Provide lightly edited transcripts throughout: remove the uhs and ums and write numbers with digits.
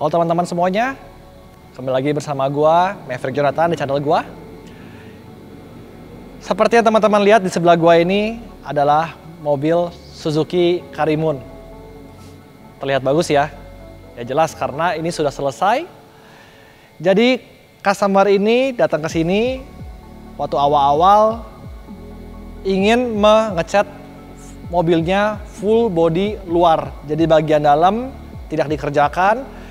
Halo teman-teman semuanya, kembali lagi bersama gua, Maverick Jonathan di channel gua. Seperti yang teman-teman lihat di sebelah gua ini adalah mobil Suzuki Karimun. Terlihat bagus ya? Ya jelas karena ini sudah selesai. Jadi customer ini datang ke sini waktu awal-awal ingin mengecat mobilnya full body luar. Jadi bagian dalam tidak dikerjakan.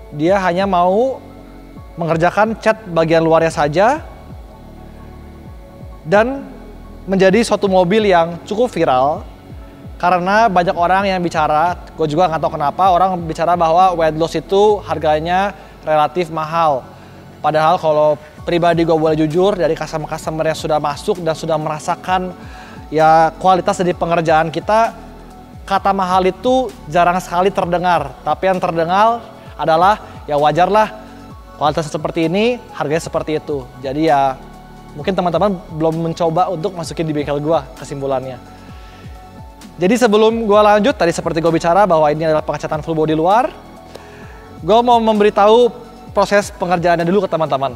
Dia hanya mau mengerjakan cat bagian luarnya saja. Dan menjadi suatu mobil yang cukup viral. Karena banyak orang yang bicara, gue juga nggak tahu kenapa, orang bicara bahwa weight loss itu harganya relatif mahal. Padahal kalau pribadi gue boleh jujur, dari customer yang sudah masuk dan sudah merasakan ya kualitas dari pengerjaan kita, kata mahal itu jarang sekali terdengar. Tapi yang terdengar adalah ya wajarlah kualitas seperti ini, harganya seperti itu. Jadi ya mungkin teman-teman belum mencoba untuk masukin di bengkel gue kesimpulannya. Jadi sebelum gue lanjut, tadi seperti gue bicara bahwa ini adalah pengecatan full body luar. Gue mau memberitahu proses pengerjaannya dulu ke teman-teman.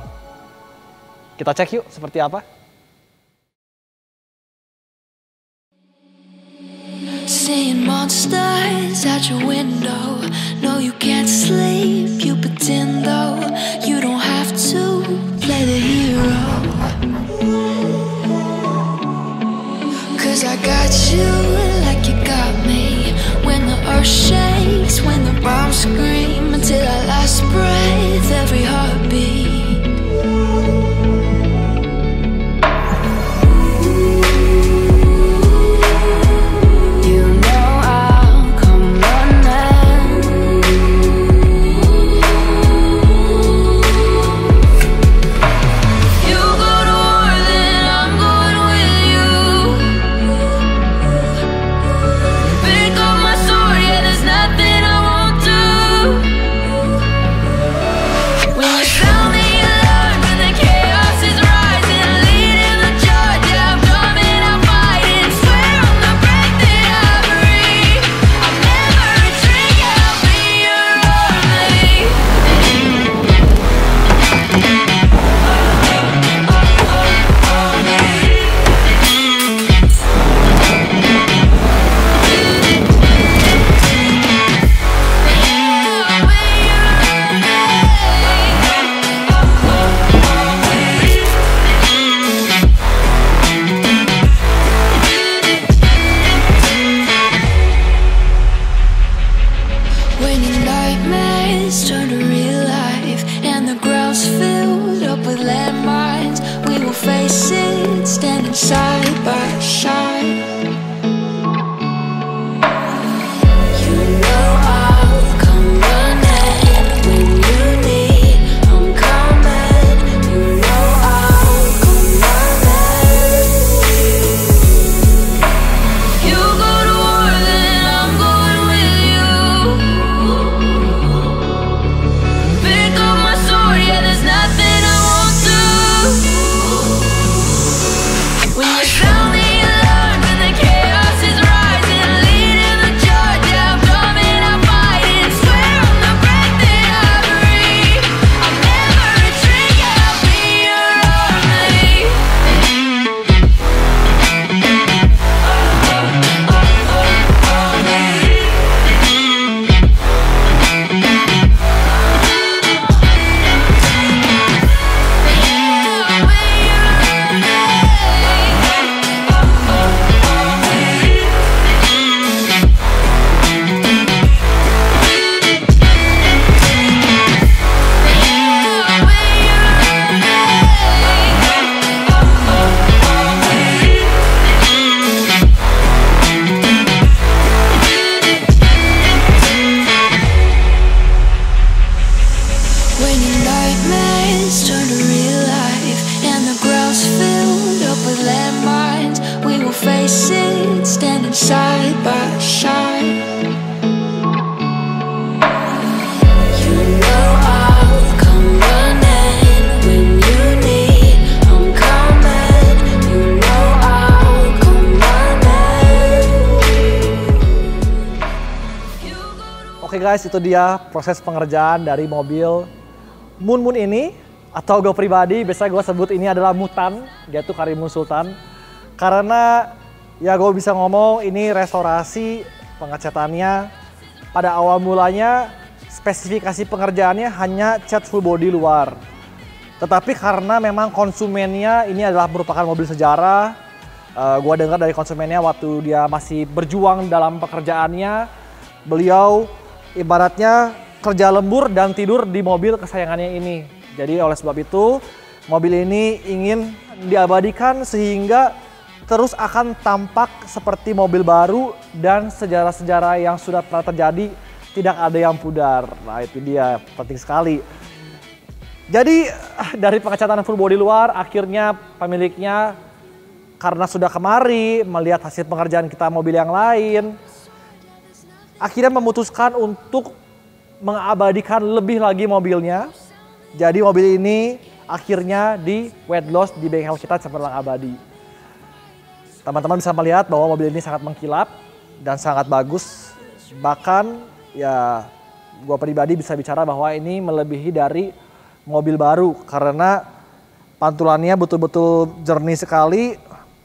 Kita cek yuk seperti apa. Seeing monsters at your window. No, you can't sleep, you pretend though. You don't have to play the hero. Cause I got you like you got me. When the earth shakes, when the bombs scream. Until our last breath, every heartbeat. Oke guys, itu dia proses pengerjaan dari mobil Mun ini. Atau gue pribadi, biasanya gue sebut ini adalah Mutan. Dia tuh Karimun Sultan. Karena ya gue bisa ngomong ini restorasi pengecatannya. Pada awal mulanya spesifikasi pengerjaannya hanya cat full body luar. Tetapi karena memang konsumennya ini adalah merupakan mobil sejarah. Gue dengar dari konsumennya waktu dia masih berjuang dalam pekerjaannya. Beliau ibaratnya kerja lembur dan tidur di mobil kesayangannya ini. Jadi oleh sebab itu mobil ini ingin diabadikan sehingga terus akan tampak seperti mobil baru dan sejarah-sejarah yang sudah pernah terjadi tidak ada yang pudar. Nah itu dia, penting sekali. Jadi dari pengecatan full body luar akhirnya pemiliknya karena sudah kemari melihat hasil pengerjaan kita mobil yang lain, akhirnya memutuskan untuk mengabadikan lebih lagi mobilnya. Jadi mobil ini akhirnya di wet gloss di bengkel kita cemerlang abadi. Teman-teman bisa melihat bahwa mobil ini sangat mengkilap dan sangat bagus. Bahkan ya gua pribadi bisa bicara bahwa ini melebihi dari mobil baru karena pantulannya betul-betul jernih sekali.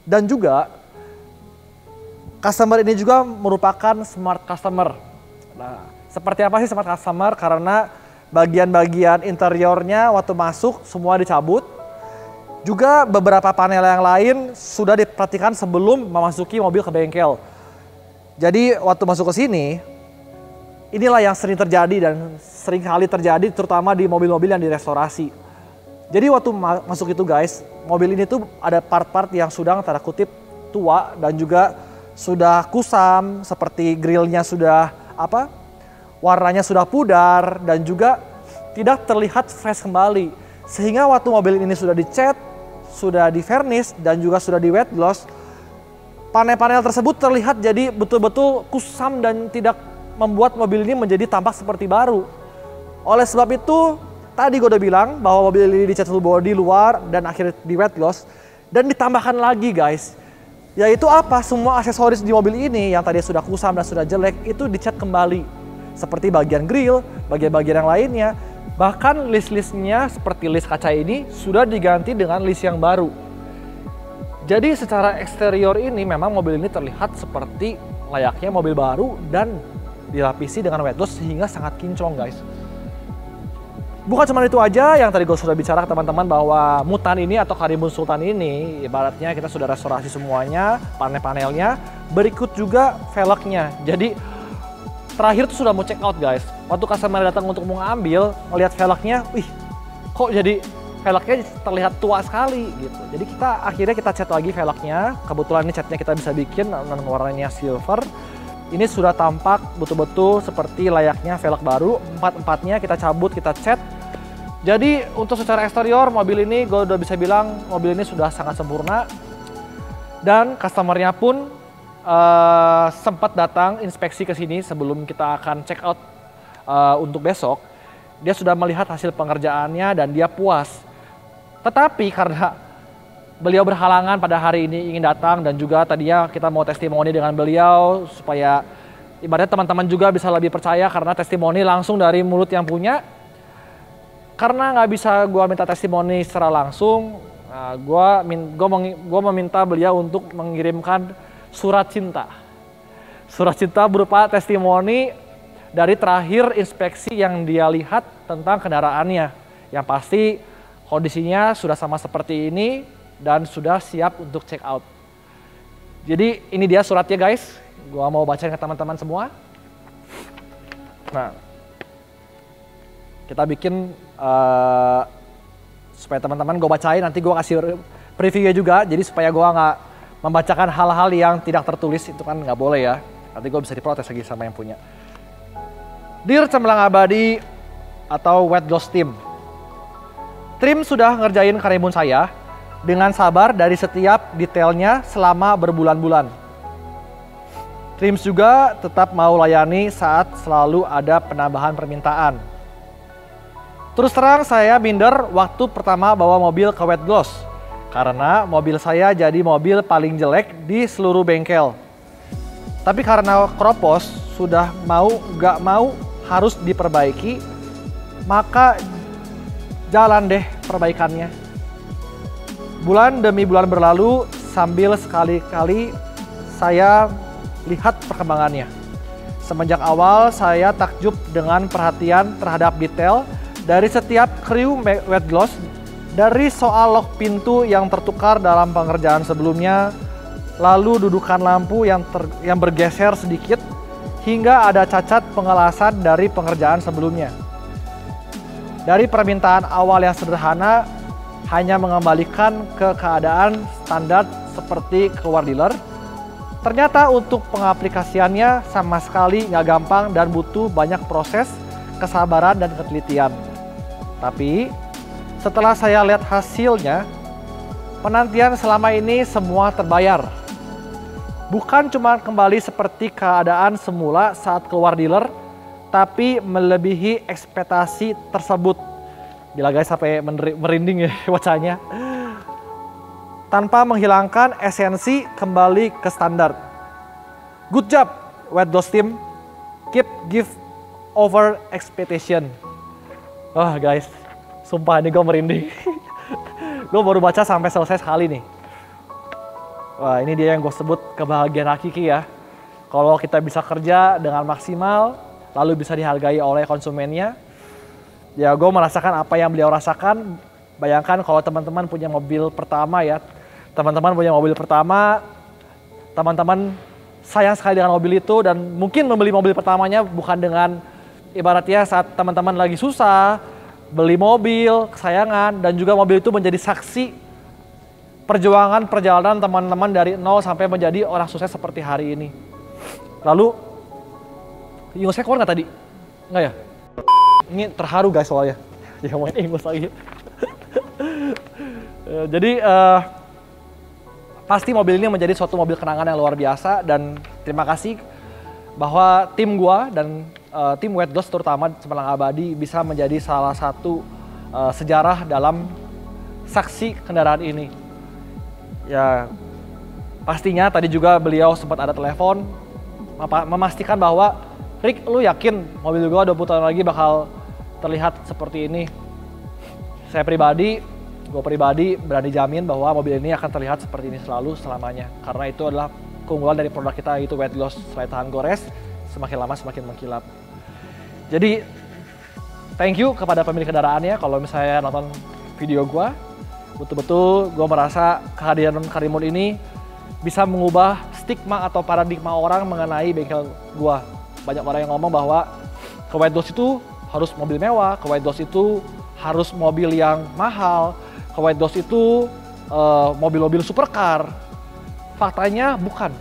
Dan juga customer ini juga merupakan smart customer. Nah, seperti apa sih smart customer? Karena bagian-bagian interiornya waktu masuk semua dicabut. Juga beberapa panel yang lain sudah diperhatikan sebelum memasuki mobil ke bengkel. Jadi waktu masuk ke sini, inilah yang sering terjadi dan sering kali terjadi terutama di mobil-mobil yang direstorasi. Jadi waktu masuk itu guys, mobil ini tuh ada part-part yang sudah tanda kutip tua dan juga sudah kusam, seperti grillnya sudah warnanya sudah pudar dan juga tidak terlihat fresh kembali. Sehingga waktu mobil ini sudah dicat, sudah di varnish dan juga sudah di wet gloss, panel-panel tersebut terlihat jadi betul-betul kusam dan tidak membuat mobil ini menjadi tampak seperti baru. Oleh sebab itu, tadi gue udah bilang bahwa mobil ini dicat full body luar dan akhirnya di wet gloss. Dan ditambahkan lagi guys, yaitu apa? Semua aksesoris di mobil ini yang tadi sudah kusam dan sudah jelek itu dicat kembali. Seperti bagian grill, bagian-bagian yang lainnya. Bahkan list-listnya seperti list kaca ini sudah diganti dengan list yang baru. Jadi secara eksterior ini memang mobil ini terlihat seperti layaknya mobil baru dan dilapisi dengan wet gloss sehingga sangat kinclong guys. Bukan cuma itu aja yang tadi gue sudah bicara ke teman-teman bahwa Mutan ini atau Karimun Sultan ini ibaratnya kita sudah restorasi semuanya, panel-panelnya, berikut juga velgnya. Jadi terakhir tuh sudah mau check out guys. Waktu customer datang untuk mau ngambil, melihat velgnya, wih kok jadi velgnya terlihat tua sekali gitu. Jadi akhirnya kita cat lagi velgnya. Kebetulan ini catnya kita bisa bikin dengan warnanya silver. Ini sudah tampak betul-betul seperti layaknya velg baru. Empat-empatnya kita cabut, kita cat. Jadi untuk secara eksterior mobil ini gue udah bisa bilang mobil ini sudah sangat sempurna. Dan customernya pun sempat datang inspeksi ke sini sebelum kita akan check out untuk besok. Dia sudah melihat hasil pengerjaannya dan dia puas. Tetapi karena beliau berhalangan pada hari ini ingin datang dan juga tadinya kita mau testimoni dengan beliau supaya ibaratnya teman-teman juga bisa lebih percaya karena testimoni langsung dari mulut yang punya. Karena nggak bisa gue minta testimoni secara langsung, gue meminta beliau untuk mengirimkan surat cinta. Surat cinta berupa testimoni dari terakhir inspeksi yang dia lihat tentang kendaraannya. Yang pasti kondisinya sudah sama seperti ini dan sudah siap untuk check out. Jadi ini dia suratnya guys. Gua mau bacain ke teman-teman semua. Nah, kita bikin supaya teman-teman gue bacain, nanti gue kasih previewnya juga. Jadi supaya gue nggak membacakan hal-hal yang tidak tertulis, itu kan nggak boleh ya. Nanti gue bisa diprotes lagi sama yang punya. Dear Cemerlang Abadi atau Wet Gloss Team. Trim sudah ngerjain Karimun saya dengan sabar dari setiap detailnya selama berbulan-bulan. Trims juga tetap mau layani saat selalu ada penambahan permintaan. Terus terang saya minder waktu pertama bawa mobil ke wet gloss. Karena mobil saya jadi mobil paling jelek di seluruh bengkel. Tapi karena Kropos sudah mau gak mau harus diperbaiki, maka jalan deh perbaikannya. Bulan demi bulan berlalu sambil sekali-kali saya lihat perkembangannya. Semenjak awal saya takjub dengan perhatian terhadap detail dari setiap kru wet gloss, dari soal lock pintu yang tertukar dalam pengerjaan sebelumnya, lalu dudukan lampu yang bergeser sedikit, hingga ada cacat pengelasan dari pengerjaan sebelumnya. Dari permintaan awal yang sederhana, hanya mengembalikan ke keadaan standar seperti ke war dealer, ternyata untuk pengaplikasiannya sama sekali nggak gampang dan butuh banyak proses, kesabaran, dan ketelitian. Tapi setelah saya lihat hasilnya, penantian selama ini semua terbayar. Bukan cuma kembali seperti keadaan semula saat keluar dealer, tapi melebihi ekspektasi tersebut. Gila guys, sampai merinding ya bacanya. Tanpa menghilangkan esensi kembali ke standar. Good job, Wet Gloss team. Keep give over expectation. Wah guys, sumpah ini gue merinding. Gue baru baca sampai selesai sekali nih. Wah, ini dia yang gue sebut kebahagiaan hakiki ya. Kalau kita bisa kerja dengan maksimal, lalu bisa dihargai oleh konsumennya. Ya, gue merasakan apa yang beliau rasakan. Bayangkan kalau teman-teman punya mobil pertama ya. Teman-teman punya mobil pertama, teman-teman sayang sekali dengan mobil itu dan mungkin membeli mobil pertamanya bukan dengan ibaratnya saat teman-teman lagi susah, beli mobil, kesayangan, dan juga mobil itu menjadi saksi perjuangan perjalanan teman-teman dari nol sampai menjadi orang sukses seperti hari ini. Lalu, ingusnya keluar nggak tadi? Nggak ya? Ini terharu guys soalnya. Ya main ingus lagi. Jadi pasti mobil ini menjadi suatu mobil kenangan yang luar biasa dan terima kasih bahwa tim gua dan tim Wet Gloss terutama Cemerlang Abadi bisa menjadi salah satu sejarah dalam saksi kendaraan ini. Ya pastinya tadi juga beliau sempat ada telepon memastikan bahwa Rick, lu yakin mobil gua 20 tahun lagi bakal terlihat seperti ini? Saya pribadi, gue pribadi berani jamin bahwa mobil ini akan terlihat seperti ini selalu selamanya. Karena itu adalah keunggulan dari produk kita, yaitu Wet Gloss selain tahan gores, semakin lama semakin mengkilap. Jadi, thank you kepada pemilik kendaraannya kalau misalnya nonton video gue. Betul-betul gue merasa kehadiran Karimun ini bisa mengubah stigma atau paradigma orang mengenai bengkel gue. Banyak orang yang ngomong bahwa ke Wet Gloss itu harus mobil mewah, ke Wet Gloss itu harus mobil yang mahal, ke Wet Gloss itu mobil-mobil supercar. Faktanya bukan.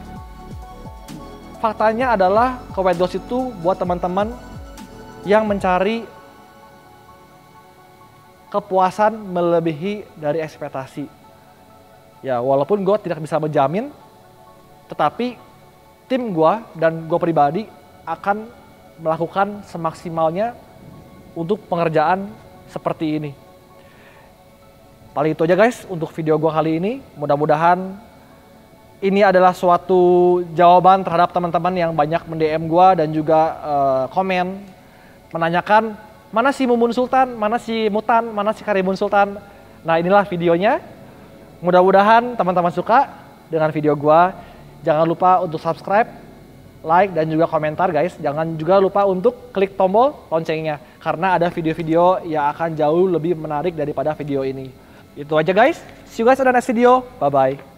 Faktanya adalah ke Wet Gloss itu buat teman-teman yang mencari kepuasan melebihi dari ekspektasi. Ya walaupun gue tidak bisa menjamin, tetapi tim gue dan gue pribadi akan melakukan semaksimalnya untuk pengerjaan seperti ini. Paling itu aja guys untuk video gue kali ini. Mudah-mudahan ini adalah suatu jawaban terhadap teman-teman yang banyak mend-DM gue dan juga komen menanyakan mana si Mumun Sultan, mana si Mutan, mana si Karimun Sultan. Nah inilah videonya. Mudah-mudahan teman-teman suka dengan video gue. Jangan lupa untuk subscribe, like, dan juga komentar guys. Jangan juga lupa untuk klik tombol loncengnya. Karena ada video-video yang akan jauh lebih menarik daripada video ini. Itu aja guys. See you guys on the next video. Bye-bye.